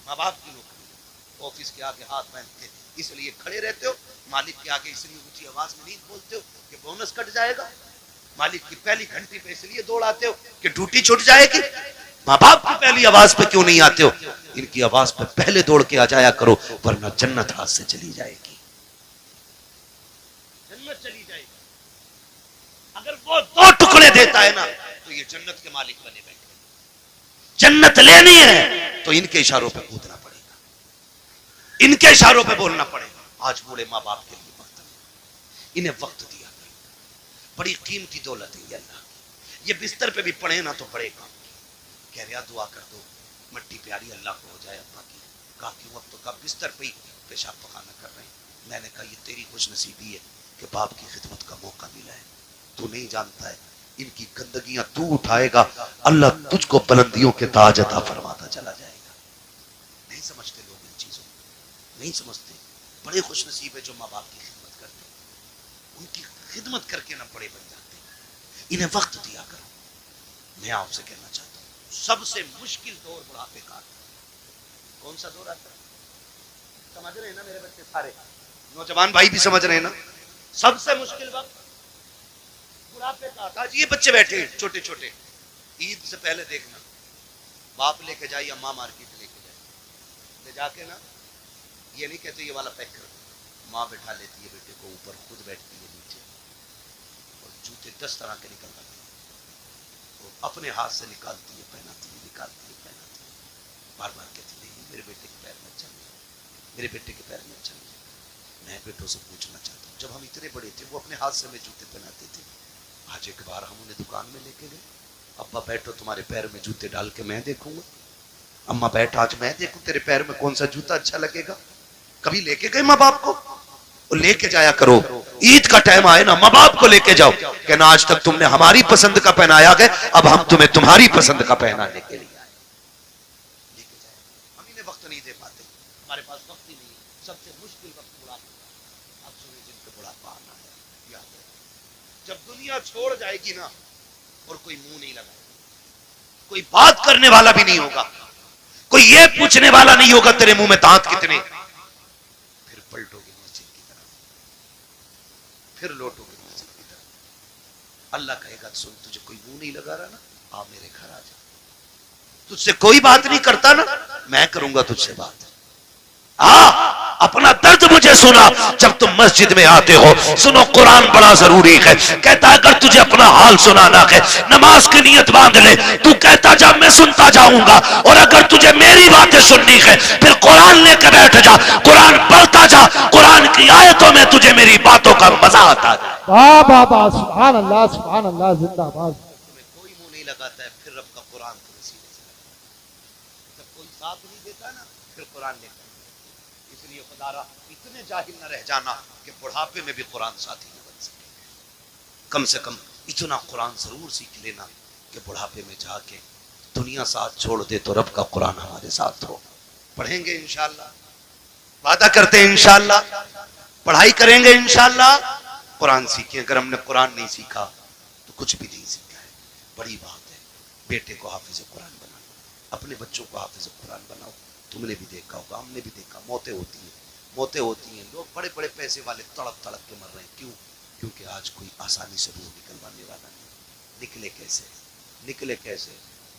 ماں باپ کی نوکری. آفس کے آگے ہاتھ باندھ کے اس لیے کھڑے رہتے ہو, مالک کے آگے اس لیے اونچی آواز میں نہیں بولتے ہو کہ بونس کٹ جائے گا. مالک کی پہلی گھنٹی پہ اس لیے دوڑ آتے ہو کہ ڈیوٹی چھوٹ جائے گی. ماں باپ کی پہلی آواز پہ کیوں نہیں آتے ہو؟ ان کی آواز پہ پہلے دوڑ کے آ جایا کرو, ورنہ جنت ہاتھ سے چلی جائے گی, جنت چلی جائے گی. اگر وہ 2 ٹکڑے دیتا ہے نا تو یہ جنت کے مالک بنے بیٹھے. جنت لینی ہے تو ان کے اشاروں پہ کودنا پڑے گا, ان کے اشاروں پہ بولنا پڑے گا. آج بوڑھے ماں باپ کے لیے وقت نہیں. انہیں وقت دیا کرو، بڑی قیمتی دولت ہے یہ اللہ کی۔ یہ بستر پہ بھی پڑھے نا تو بڑے کام کی۔ کہہ رہا دعا کر دو مٹی پیاری اللہ کو ہو جائے ابا کی۔ کہا کیوں؟ اب تو کب بستر پہ ہی پیشاب پخانا کر رہے ہیں۔ میں نے کہا یہ تیری خوش نصیبی ہے کہ باپ کی خدمت کا موقع ملا ہے، تو نہیں جانتا ہے ان کی گندگیاں تو اٹھائے گا، اللہ تجھ کو بلندیوں کے تاج عطا فرماتا چلا جائے گا۔ نہیں سمجھتے لوگ ان چیزوں کو، نہیں سمجھتے۔ بڑے خوش نصیب ہے جو ماں باپ کی خدمت کرتے ہیں، ان کی خدمت کر کے نہ بڑے بن جاتے ہیں۔ انہیں وقت دیا کرو۔ میں آپ سے کہنا چاہتا ہوں سب سے مشکل دور بڑھاپے کا آتا ہے۔ کون سا دور آتا ہے؟ سمجھ رہے ہیں نا میرے بچے سارے نوجوان بھائی بھی سمجھ رہے ہیں نا؟ سب سے مشکل وقت بڑھاپے کا آتا ہے۔ یہ بچے بیٹھے ہیں چھوٹے چھوٹے، عید سے پہلے دیکھنا باپ لے کے جائے یا ماں مارکیٹ لے کے جائے، لے جا کے نا یہ نہیں کہتے یہ والا پیک کر، ماں بٹھا لیتی ہے بیٹے کو اوپر، خود بیٹھتی ہے نیچے، اور جوتے 10 طرح کے نکل رہے ہیں، اپنے ہاتھ سے نکالتی ہے پہناتی ہے، نکالتی ہے پہناتی ہے، بار بار کہتی نہیں میرے بیٹے کے پیر میں چل، میرے بیٹے کے پیر میں چل۔ میں بیٹوں سے پوچھنا چاہتا ہوں جب ہم اتنے بڑے تھے وہ اپنے ہاتھ سے ہمیں جوتے پہناتے تھے، آج ایک بار ہم انہیں دکان میں لے کے گئے، ابا بیٹھو تمہارے پیر میں جوتے ڈال کے میں دیکھوں گا، اما بیٹھ آج میں دیکھوں تیرے پیر میں کون سا جوتا اچھا لگے گا۔ کبھی لے کے گئے ماں باپ کو؟ اور لے کے جایا کرو، عید کا ٹائم آئے نا ماں باپ کو لے کے جاؤ، کہنا آج تک تم نے ہماری پسند کا پہنایا گیا، اب ہم تمہیں تمہاری پسند کا پہنانے کے لیے آئے۔ لے کے جائے، ہم انہیں وقت نہیں دے پاتے، ہمارے پاس وقت ہی نہیں ہے۔ سب سے مشکل وقت بڑھاپا، اب سنیں جن کو بڑھاپا آنا ہے یاد رکھیں، جب دنیا چھوڑ جائے گی نا اور کوئی منہ نہیں لگائے گا، کوئی بات کرنے والا بھی نہیں ہوگا، کوئی یہ پوچھنے والا نہیں ہوگا تیرے منہ میں دانت کتنے، پھر پلٹو گے مسجد کی طرف، پھر لوٹو گے مسجد کی طرف۔ اللہ کہے گا سن تجھے کوئی منہ نہیں لگا رہا نا، آ میرے گھر آ جا، تجھ سے کوئی بات نہیں کرتا نا، میں کروں گا تجھ سے بات۔ اپنا درد مجھے سنا جب تم مسجد میں آتے ہو، سنو قرآن بڑا ضروری ہے، کہتا اگر تجھے اپنا حال سنانا ہے نماز کی نیت باندھ لے، تو کہتا جا میں سنتا جاؤں گا، اور اگر تجھے میری باتیں سننی ہے پھر قرآن لے کے بیٹھ جا، قرآن پڑھتا جا، قرآن کی آیتوں میں تجھے میری باتوں کا مزہ آتا ہے۔ واہ واہ واہ، سبحان اللہ سبحان اللہ، زندہ باد۔ تمہیں کوئی منہ نہیں لگاتا ہے پھر رب کا قرآن تمہیں سینے سے لگاتا ہے، جب کوئی ساتھ نہیں دیتا نا پھر قرآن لے کر، اس لیے خدا را اتنے جاہل نہ رہ جانا کہ بڑھاپے میں بھی قرآن ساتھی نہ بن سکے۔ کم سے کم اتنا قرآن ضرور سیکھ لینا کہ بڑھاپے میں جا کے دنیا ساتھ چھوڑ دے تو رب کا قرآن ہمارے ساتھ ہو۔ پڑھیں گے انشاءاللہ، وعدہ کرتے ہیں انشاءاللہ، پڑھائی کریں گے انشاءاللہ، قرآن سیکھیں۔ اگر ہم نے قرآن نہیں سیکھا تو کچھ بھی نہیں سیکھا ہے۔ بڑی بات ہے، بیٹے کو حافظ قرآن بنانا، اپنے بچوں کو حافظ قرآن بناؤ۔ تم نے بھی دیکھا ہوگا، ہم نے بھی دیکھا، موتیں ہوتی ہیں، موتیں ہوتی ہیں، لوگ بڑے بڑے پیسے والے تڑپ تڑپ کے مر رہے ہیں، کیوں؟ کیونکہ آج کوئی آسانی سے روح نکلوانے والا نہیں۔ نکلے کیسے؟ نکلے کیسے؟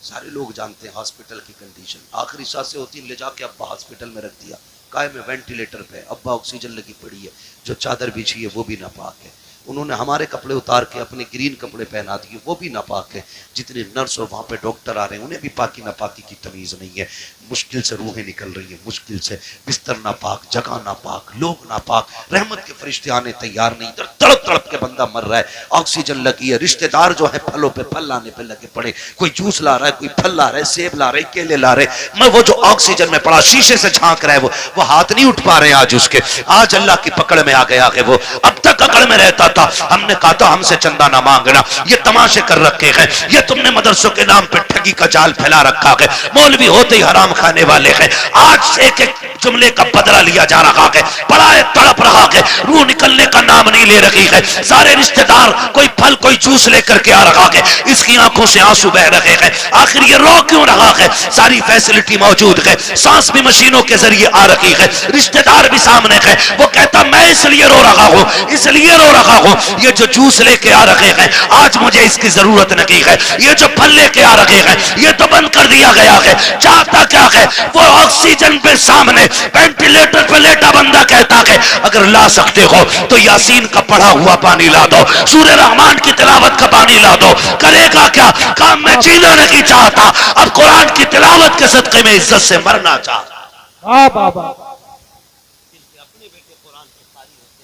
سارے لوگ جانتے ہیں ہاسپٹل کی کنڈیشن، آخری سانسیں ہوتی ہیں، لے جا کے ابا ہاسپٹل میں رکھ دیا، کائے میں وینٹیلیٹر پہ، ابا آکسیجن لگی پڑی ہے، جو چادر بچھی ہے وہ بھی ناپاک ہے، انہوں نے ہمارے کپڑے اتار کے اپنے گرین کپڑے پہنا دیے وہ بھی ناپاک ہے، جتنے نرس اور وہاں پہ ڈاکٹر آ رہے ہیں انہیں بھی پاکی ناپاکی کی تمیز نہیں ہے، مشکل سے روحیں نکل رہی ہیں، مشکل سے، بستر ناپاک، جگہ ناپاک، لوگ ناپاک، رحمت کے فرشتے آنے تیار نہیں، ادھر تڑپ تڑپ کے بندہ مر رہا ہے، آکسیجن لگی ہے، رشتہ دار جو ہے پھلوں پہ پھل لانے پہ لگے پڑے، کوئی جوس لا رہا ہے، کوئی پھل لا رہا ہے، سیب لا رہے، کیلے لا رہے، میں وہ جو آکسیجن میں پڑا شیشے سے جھانک رہا ہے وہ ہاتھ نہیں اٹھ پا رہے ہیں آج اس کے، آج اللہ کی پکڑ میں آ گیا کہ وہ اب تک اکڑ میں رہتا تھا، ہم نے کہا تھا ہم سے چندہ نہ مانگنا، یہ تماشے کر رکھے ہیں، یہ تم نے مدرسوں کے نام پہ ٹھگی کا جال پھیلا رکھا ہے، مولوی ہوتے ہی حرام کھانے والے ہیں، آج ایک ایک جملے کا بدلہ لیا جا رہا ہے، بڑا تڑپ رہا ہے، روح نکلنے کا نام نہیں لے رہی ہے، سارے رشتہ دار کوئی پھل کوئی جوس لے کر کے آ رہا ہے، اس کی آنکھوں سے آنسو بہ رہے ہیں، آخر یہ رو کیوں رہا ہے؟ ساری فیسلٹی موجود ہے، سانس بھی مشینوں کے ذریعے آ رہی ہے، رشتہ دار بھی سامنے ہے، وہ کہتا میں اس لیے رو رہا ہوں، اس لیے رو رہا ہوں، یہ جو جوس لے کے آ رہے ہیں آج مجھے اس کی ضرورت نہیں ہے، یہ جو پھل لے کے آ رہے ہیں یہ تو بند کر دیا گیا ہے، چاہتا کیا ہے؟ وہ آکسیجن پہ سامنے وینٹیلیٹر پہ لیٹا بندہ کہتا ہے اگر لا سکتے ہو تو یاسین کا پڑھا ہوا پانی لا دو، سورہ رحمان کی تلاوت کا پانی لا دو، کرے گا کیا؟ کام میں جینا نہیں چاہتا، اب قرآن کی تلاوت کے صدقے میں عزت سے مرنا چاہتا۔ واہ واہ واہ، اپنے بیٹے قرآن کے قاری ہوتے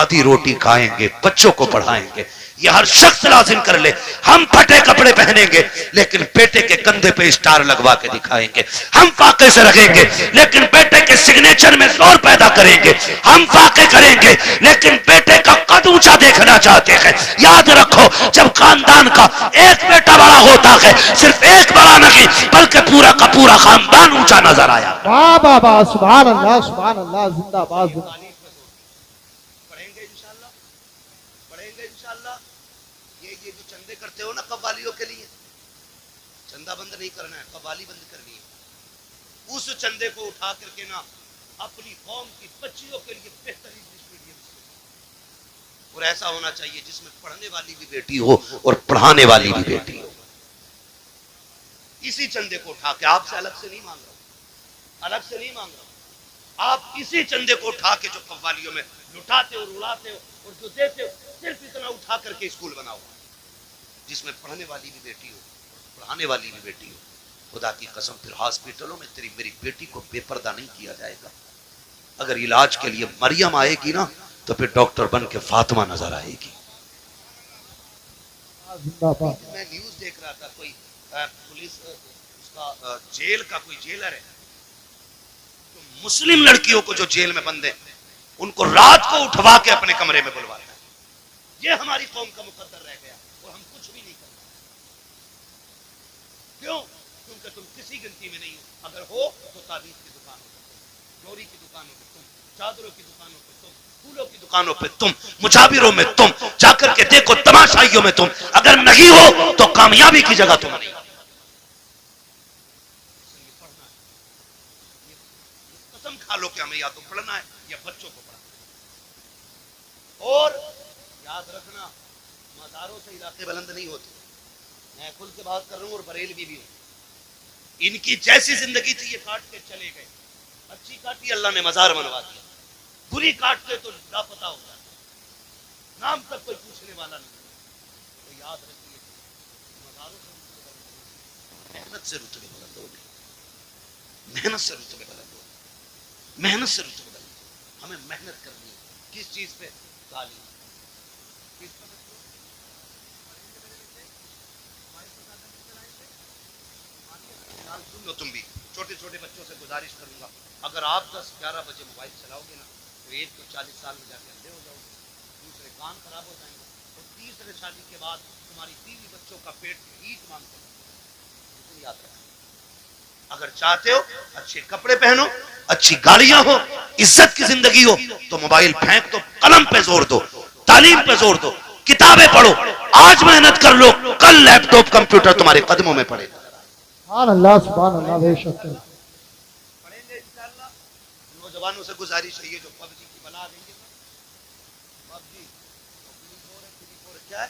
آدھی روٹی کھائیں گے، بچوں کو پڑھائیں گے. یہ ہر شخص لازم کر لے. ہم پھٹے کپڑے پہنیں گے لیکن بیٹے کے کندھے پہ اسٹار لگوا کے دکھائیں گے. ہم فاقے سے رکھیں گے لیکن بیٹے کے سگنیچر میں زور پیدا کریں گے. ہم فاقے کریں گے لیکن بیٹے کا قد اونچا دیکھنا چاہتے ہیں. یاد رکھو جب خاندان کا ایک بیٹا بڑا ہوتا ہے صرف ایک بڑا نہیں بلکہ پورا کا پورا خاندان اونچا نظر آیا. واہ واہ واہ، سبحان اللہ سبحان اللہ، زندہ باد. پڑھیں گے انشاءاللہ، پڑھیں گے انشاءاللہ. یہ جو چندے کرتے ہو نا قوالیوں کے لیے، چندہ بند نہیں کرنا ہے، قوالی بند کرنی ہے. اس چندے کو اٹھا کر کے نا اپنی قوم کی بچیوں کے لیے بہترین میڈیم اور ایسا ہونا چاہیے جس میں پڑھنے والی بھی بیٹی ہو اور پڑھانے والی بھی بیٹی ہو. اسی چندے کو اٹھا کے، آپ سے الگ سے نہیں مانگ رہا ہوں، الگ سے نہیں مانگ رہا ہوں. آپ اسی چندے کو اٹھا کے جو قوالیوں میں لٹاتے اور اڑاتے ہو اور جو دیتے ہو، صرف اتنا اٹھا کر کے اسکول بناؤ جس میں پڑھنے والی بھی بیٹی ہو پڑھانے والی بھی بیٹی ہو. خدا کی قسم پھر ہاسپٹلوں میں تیری میری بیٹی کو بے پردہ نہیں کیا جائے گا. اگر علاج کے لیے مریم آئے گی نا تو پھر ڈاکٹر بن کے فاطمہ نظر آئے گی. میں نیوز دیکھ رہا تھا، کوئی پولیس اس کا جیل کا کوئی جیلر ہے، تو مسلم لڑکیوں کو جو جیل میں بند ہیں ان کو رات کو اٹھوا کے اپنے کمرے میں بلواتا ہے. یہ ہماری قوم کا مقدر رہ گیا اور ہم کچھ بھی نہیں کرتے. کیوں؟ کیونکہ تم کسی گنتی میں نہیں ہو. اگر ہو تو تعویذ کی دکانوں پہ تم، چوری کی دکانوں پہ تم، چادروں کی دکانوں پہ تم، پھولوں کی دکانوں پہ تم، مجاوروں میں تم، جا کر کے دیکھو تماشائیوں میں تم. اگر نہیں ہو تو کامیابی کی جگہ تم نہیں. قسم کھا لو کہ ہمیں یا تو پڑھنا ہے یا بچوں کو پڑھنا ہے. اور یاد رکھنا مزاروں سے علاقے بلند نہیں ہوتے. میں کھل کے بات کر رہا ہوں اور بریلوی بھی ہوں. ان کی جیسی زندگی تھی یہ کاٹ کے چلے گئے. اچھی کاٹی اللہ نے مزار بنوا دیا، بری کاٹتے تو لاپتہ ہو جاتا، نام تک کوئی پوچھنے والا نہیں. تو یاد رکھیے مزاروں سے محنت سے رتبے بلند ہو گئے، محنت سے رتبے بلند ہو گئے، محنت سے رتبے بلند ہو گئے. ہمیں محنت کرنی ہے. کس چیز پہ؟ تعلیم. کس پہ؟ سن لو تم بھی. چھوٹے چھوٹے بچوں سے گزارش کروں گا، اگر آپ 10-11 بجے موبائل چلاؤ گے نا تو ایک تو 40 سال میں جا کے اندھے ہو جاؤ گے، دوسرے کان خراب ہو جائیں گے، اور تیسرے شادی کے بعد تمہاری بیوی بچوں کا پیٹ ہیٹ مانگتے ہیں. یاد رکھنا اگر چاہتے ہو اچھے کپڑے پہنو، اچھی گاڑیاں ہو، عزت کی زندگی ہو تو موبائل پھینک دو، قلم پہ زور دو، تعلیم پہ زور دو، کتابیں پڑھو. آج محنت کر لو، کل لیپ ٹاپ کمپیوٹر تمہارے قدموں میں پڑے گا. سبحان اللہ سبحان اللہ، بے شک. پڑھیں گے انشاءاللہ. نوجوانوں سے گزارش ہے، یہ جو پب جی کی بلا رہی ہے، پب جی کیا ہے؟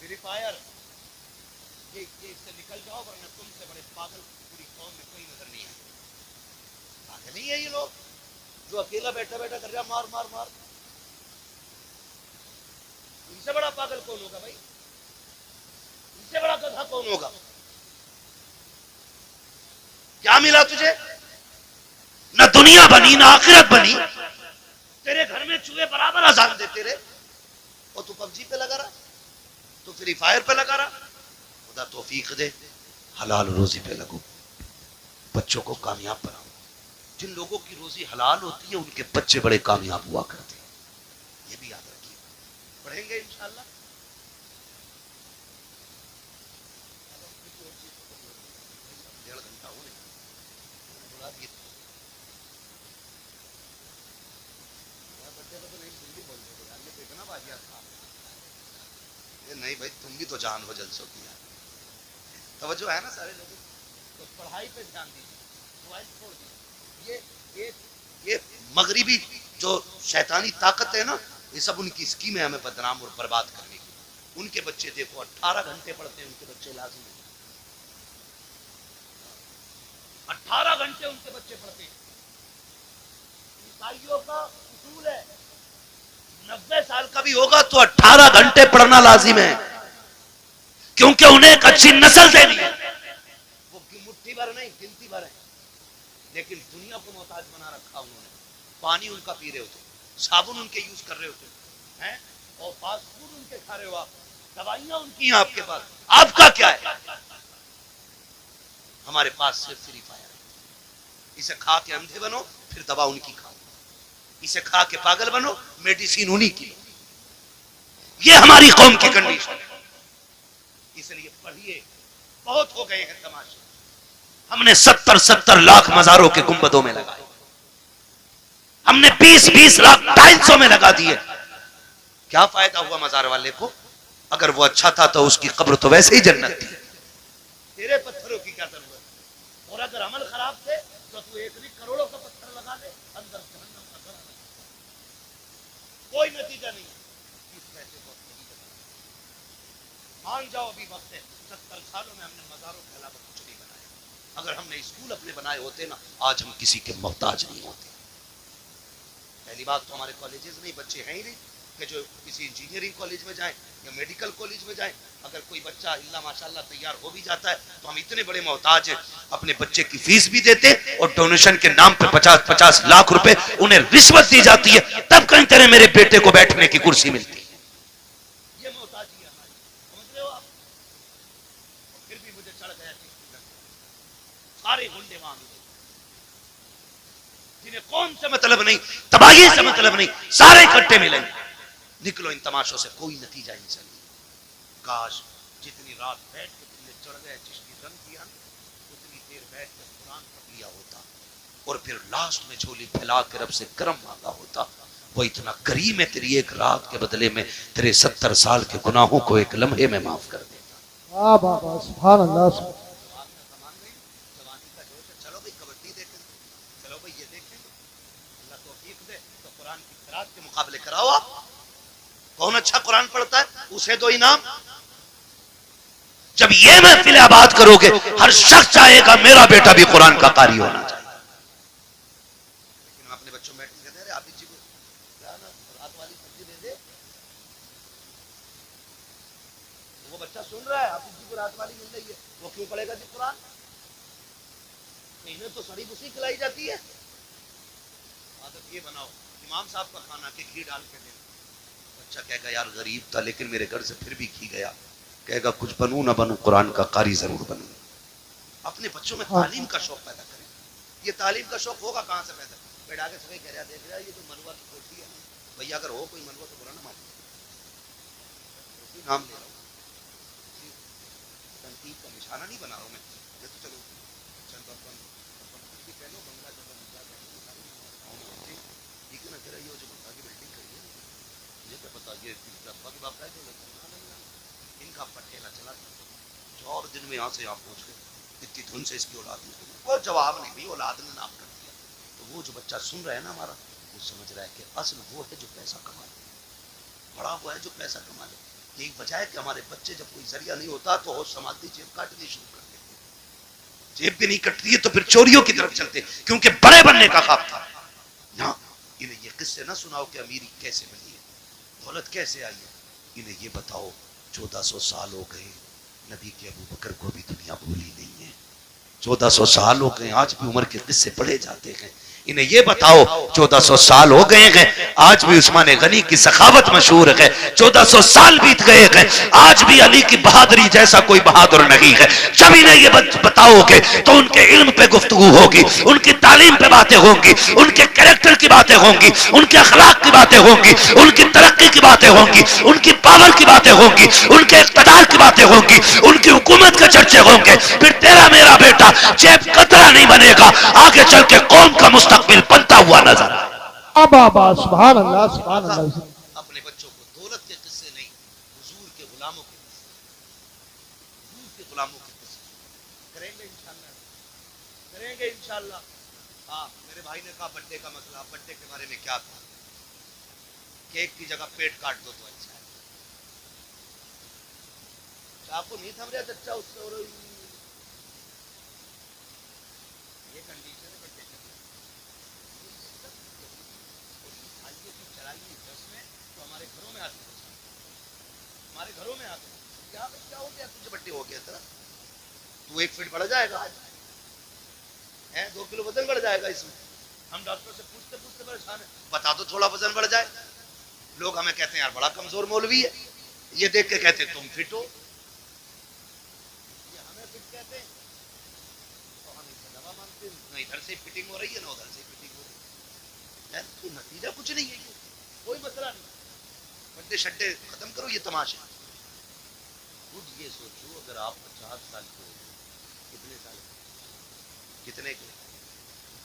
Free fire. یہ اس سے نکل جاؤ ورنہ تم سے بڑے پاگل پوری قوم میں کوئی نظر نہیں آئے. پاگل نہیں ہے یہ لوگ جو اکیلا بیٹھا بیٹھا کر رہا مار مار مار. ان سے بڑا پاگل کون ہوگا بھائی؟ ان سے بڑا گدھا کون ہوگا؟ کیا ملا تجھے؟ نہ دنیا بنی نہ آخرت بنی. تیرے گھر میں چوہے برابر اذان دیتے رہے اور تو پب جی پہ لگا رہا، تو فری فائر پہ لگا رہا. خدا توفیق دے، حلال روزی پہ لگو، بچوں کو کامیاب بناؤ. جن لوگوں کی روزی حلال ہوتی ہے ان کے بچے بڑے کامیاب ہوا کرتے ہیں. یہ بھی یاد رکھیے. پڑھیں گے انشاءاللہ. نہیں بھائی تم بھی تو جان ہو جلسوں کی. توجہ ہے نا سارے لوگوں تو پڑھائی پہ دھیان دیجیے، موبائل چھوڑ دیجیے. یہ مغربی جو شیطانی طاقت ہے نا، یہ سب ان کی اسکیم ہے ہمیں بدنام اور برباد کرنے کی. ان کے بچے دیکھو 18 گھنٹے پڑھتے ہیں، ان کے بچے لازم 18 گھنٹے ان کے بچے پڑھتے ہیں. عیسائیوں کا اصول ہے 90 سال کا بھی ہوگا تو 18 گھنٹے پڑھنا لازم ہے، کیونکہ انہیں ایک اچھی نسل دینی ہے. وہ مٹھی بھر نہیں، گنتی بھر ہے، لیکن دنیا کو محتاج بنا رکھا انہوں نے. پانی ان کا پی رہے ہوتے، صابن ان کے یوز کر رہے ہوتے ہیں اور فاسٹ فوڈ ان کے کھا رہے ہو آپ, دوائیاں ان کی ہیں آپ کے پاس, آپ کا کیا ہے؟ ہمارے پاس صرف فری فائر ہے. اسے کھا کے اندھے بنو پھر دوا ان کی کھاؤ, اسے کھا کے پاگل بنو میڈیسین انہی کی. یہ ہماری قوم کی کنڈیشن ہے. اس لیے پڑھیے, بہت ہو گئے ہیں تماشے. ہم نے 70 لاکھ مزاروں کے گنبدوں میں لگائے, ہم نے 20 لاکھ ٹائلسوں میں لگا دیے. کیا فائدہ ہوا مزار والے کو؟ اگر وہ اچھا تھا تو اس کی قبر تو ویسے ہی جنت تھی. تیرے پتھروں کی کیا ضرورت ہے؟ اور اگر عمل خراب تھے تو تو ایک بھی کروڑوں کا پتھر لگا دے, اندر جہنم کا گڑھ ہے, کوئی نتیجہ نہیں. اس پیسے کو مان جاؤ ابھی وقت ہے. 70 سالوں میں ہم نے مزاروں کے علاوہ کچھ نہیں بنایا. اگر ہم نے اسکول اپنے بنائے ہوتے نا, آج ہم کسی کے محتاج نہیں ہوتے. پہلی بات تو ہمارے کالجز نہیں, بچے ہیں ہی نہیں کہ جو کسی انجینئرنگ کالج میں جائیں یا میڈیکل کالج میں جائیں. اگر کوئی بچہ اللہ ماشاءاللہ تیار ہو بھی جاتا ہے تو ہم اتنے بڑے محتاج ہیں, اپنے بچے کی فیس بھی دیتے اور ڈونیشن کے نام پہ 50 لاکھ روپے انہیں رشوت دی جاتی ہے, تب کہیں تیرے میرے بیٹے کو بیٹھنے کی کرسی ملتی ہے. یہ محتاجی ہے ہماری, سمجھ رہے ہو آپ؟ پھر بھی مجھے چڑھ گیا سارے گنڈے وہاں ملے جنہیں قوم سے مطلب نہیں, تباہی سے مطلب نہیں, سارے اکٹھے ملیں. نکلو ان تماشوں سے کوئی نتیجہ نہیں چلے. کاش جتنی رات بیٹھ کے تم نے چڑھ گئے چشتی رنگ کیا, اتنی دیر بیٹھ کے قرآن پڑھ لیا ہوتا اور پھر لاسٹ میں جھولی پھیلا کے رب سے کرم مانگا ہوتا. وہ اتنا کریم ہے, تیری ایک رات کے بدلے میں تیرے 70 سال کے گناہوں کو ایک لمحے میں معاف کر دیتا. واہ بابا سبحان اللہ. جوانی کا جوش ہے, چلو بھائی کبڈی دیکھیں, چلو بھائی یہ دیکھیں, اللہ توفیق دے تو قرآن کی قرات کے مقابلے کراؤ. آپ کون اچھا قرآن پڑھتا ہے اسے دو انعام. جب یہ محفل آباد کرو گے ہر شخص چاہے گا میرا بیٹا بھی قرآن کا قاری ہونا چاہیے. لیکن ہم اپنے بچوں میں بیٹھ کے آپ جی کو رات والی سبزی دے دے, وہ بچہ سن رہا ہے آپ جی کو رات والی مل رہی ہے, وہ کیوں پڑھے گا جی قرآن؟ انہیں تو سڑی بسی کھلائی جاتی ہے. عادت یہ بناؤ امام صاحب کا کھانا کہ گھی ڈال کے دے. بچہ کہے گا یار غریب تھا لیکن میرے گھر سے پھر بھی گھی گیا, کہے گا کچھ بنوں نہ بنوں قرآن کا قاری ضرور بنوں. اپنے بچوں میں تعلیم کا شوق پیدا کریں. یہ تعلیم کا شوق ہوگا کہاں سے پیدا؟ بیٹھا کے سبھی کہہ رہا دیکھ رہا یہ تو منوا کی کوٹھی ہے بھیا, اگر ہو کوئی منوا تو برا نہ مانو, نام لے رہا ہوں, تنقید کا نشانہ نہیں بنا رہا ہوں میں. یہ تو چلو چند بھی کہہ لو بنگلہ جو ٹھیک ہے نا, تیرا یہ جو بنگلہ کی بلڈنگ کری ہے مجھے کیا پتا یہ باقی باپ ہے جو ان کا پٹیلا چلا جو اور دن میں یہاں سے آپ پہنچ گئے اتنی دھن سے اس کی اولاد میں کوئی جواب نہیں, بھی اولاد نے نام کر دیا. تو وہ جو بچہ سن رہا ہے نا ہمارا, وہ سمجھ رہا ہے کہ اصل وہ ہے جو پیسہ کما لے, بڑا وہ ہے جو پیسہ کما لے. یہی وجہ ہے کہ ہمارے بچے جب کوئی ذریعہ نہیں ہوتا تو ہوش سنبھالتی جیب کاٹنی شروع کر دیتے. جیب بھی نہیں کٹتی ہے تو پھر چوریوں کی طرف چلتے, کیونکہ بڑے بننے کا خواب تھا. نہ انہیں یہ قصے نہ سناؤ کہ امیری کیسے بنی ہے, دولت کیسے آئی ہے. انہیں یہ بتاؤ 1400 سال ہو گئے نبی کے ابو بکر کو بھی دنیا بھولی نہیں ہے. 1400 سال ہو گئے آج بھی عمر کے قصے پڑھے جاتے ہیں. انہیں یہ بتاؤ 1400 سال ہو گئے ہیں آج بھی عثمان غنی کی سخاوت مشہور ہے. 1400 سال بیت گئے ہیں آج بھی علی کی بہادری جیسا کوئی بہادر نہیں ہے. جب انہیں یہ بتاؤ گے تو ان کے علم پہ گفتگو ہوگی, ان کی تعلیم پہ باتیں ہوں گی, ان کے کریکٹر کی باتیں ہوں گی, ان کے اخلاق کی باتیں ہوں گی, ان کی ترقی کی باتیں ہوں گی, ان کی پاور کی باتیں ہوں گی, ان کے اقتدار کی باتیں ہوں گی, ان کی حکومت کے چرچے ہوں گے. پھر تیرا میرا بیٹا جیب قطرہ نہیں بنے گا, آگے چل کے قوم کا مستقبل بنتا ہوا نظر آئے. بابا سبحان اللہ سبحان اللہ. اپنے بچوں کو دولت کے قصے نہیں, حضور کے غلاموں کے قصے, حضور کے غلاموں کے قصے کریں گے انشاءاللہ, کریں گے انشاءاللہ. ہاں میرے بھائی نے کہا بڈے کا مسئلہ, بڈے کے بارے میں کیا تھا, کیک کی جگہ پیٹ کاٹ دو تو اچھا ہے. آپ کو نہیں تھم رہا چچا اس سے, اور یہ کنڈیشن ہے بڈے کی. چڑھائی 10 میں تو ہمارے گھروں میں آتے ہیں, ہمارے گھروں میں آتے ہیں. کیا ہو گیا تجھے بڈے ہو گیا تھا, تو 1 فٹ بڑھ جائے گا, 2 کلو وزن بڑھ جائے گا اس میں. ہم ڈاکٹر سے پوچھتے پوچھتے پریشان ہیں، بتا دو تھوڑا وزن بڑھ جائے. لوگ ہمیں کہتے ہیں یار بڑا کمزور مولوی ہے، یہ دیکھ کے کہتے ہیں تم فٹ ہو. یہ ہمیں فٹ کہتے ہیں تو ہم ان سے دوا مانگتے ہیں، نہ ادھر سے فٹنگ ہو رہی ہے نہ ادھر سے فٹنگ ہو رہی ہے. تو نتیجہ کچھ نہیں ہے، یہ کوئی مسئلہ نہیں. بڈے شڈے ختم کرو یہ تماشے. خود یہ سوچو اگر آپ 50 سال کے ہو، کتنے سال کتنے کے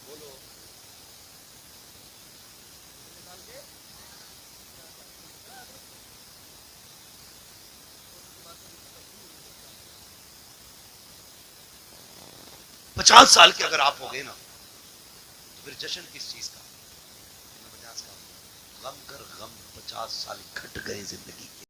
بولو کتنے سال کے 50 سال کے اگر آپ ہو گئے نا تو پھر جشن کس چیز کا؟ 50 کا غم کر غم 50 سال کھٹ گئے زندگی کے.